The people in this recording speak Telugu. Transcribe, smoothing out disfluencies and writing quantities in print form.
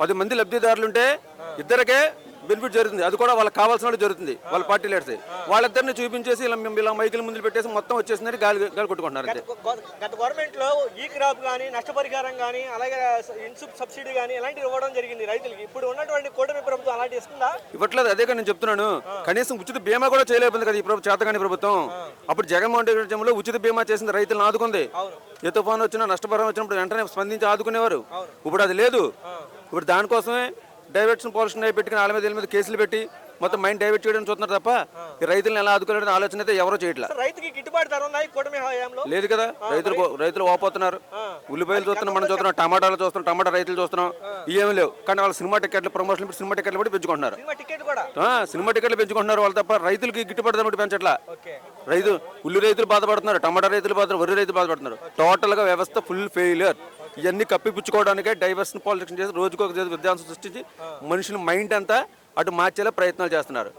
10 మంది లబ్ధిదారులు ఉంటే ఇద్దరికే బెనిఫిట్ జరుగుతుంది. అది కూడా వాళ్ళకి కావాల్సిన జరుగుతుంది. వాళ్ళ పార్టీ లీడర్స్ వాళ్ళిద్దరిని చూపించేసి ఇలా మైకుల ముందు పెట్టేసి మొత్తం వచ్చేసిందని గాలి కొట్టుకుంటున్నారు. గత గవర్నమెంట్ లో ఈ క్రాప్ కానీ నష్టపరిహారం కానీ అలాగే ఇన్సూప్ సబ్సిడీ కానీ ఇలాంటివి ఇవ్వడం జరిగింది రైతులకి. ఇప్పుడు ఉన్నటువంటి కూటమి ప్రభుత్వం అలాంటి ఇస్తుందా? ఇవ్వట్లేదు. అదే కానీ నేను చెప్తున్నాను. కనీసం ఉచిత బీమా కూడా చేయలేకపోయింది కదా ఈ చేతగాని ప్రభుత్వం. అప్పుడు జగన్మోహన్ రెడ్డి రాజ్యంలో ఉచిత బీమా చేసింది, రైతులను ఆదుకుంది. ఏ తుఫాను వచ్చినా నష్టపరిహారం వచ్చినప్పుడు వెంటనే స్పందించి ఆదుకునేవారు. ఇప్పుడు అది లేదు. ఇప్పుడు దానికోసమే డైవర్షన్ పాలసీ పెట్టుకుని వాళ్ళ మీద కేసులు పెట్టి మొత్తం మైండ్ డైవర్ట్ చేయడం చూస్తున్నారు తప్ప ఈ రైతులను ఎలా ఆదుకోవాలనే ఆలోచన అయితే ఎవరో చేయట్లేదు. రైతుకి గిట్టుబాటు ధర ఉందా ఈ కూటమి హయాంలో? లేదు కదా. రైతులు ఓపోతున్నారు. ఉల్లిపాయలు చూస్తున్నాం, మనం చూస్తున్నాం, టమాటాలు చూస్తున్నాం, టమాటా రైతులు చూస్తున్నాం. ఏమీ లేవు. కానీ వాళ్ళ సినిమా టికెట్లు ప్రమోషన్ సినిమా టికెట్లు కూడా పెంచుకుంటున్నారు. సినిమా టికెట్లు పెంచుకుంటున్నారు వాళ్ళు తప్ప రైతులకి గిట్టుబాటు ధర పెంచట్లా. ఉల్లి రైతులు బాధపడుతున్నారు, టమాటా రైతులు బాధపడుతున్నారు, వరి రైతులు బాధపడుతున్నారు. టోటల్ గా వ్యవస్థ ఫుల్ ఫెయిలియర్. ఇవన్నీ కప్పిపుచ్చుకోవడానికే డైవర్షన్ పాలిటిక్స్ చేసి రోజుకొక విధ్వంసం సృష్టించి మనుషుల మైండ్ అంతా అటు మార్చేలా ప్రయత్నాలు చేస్తున్నారు.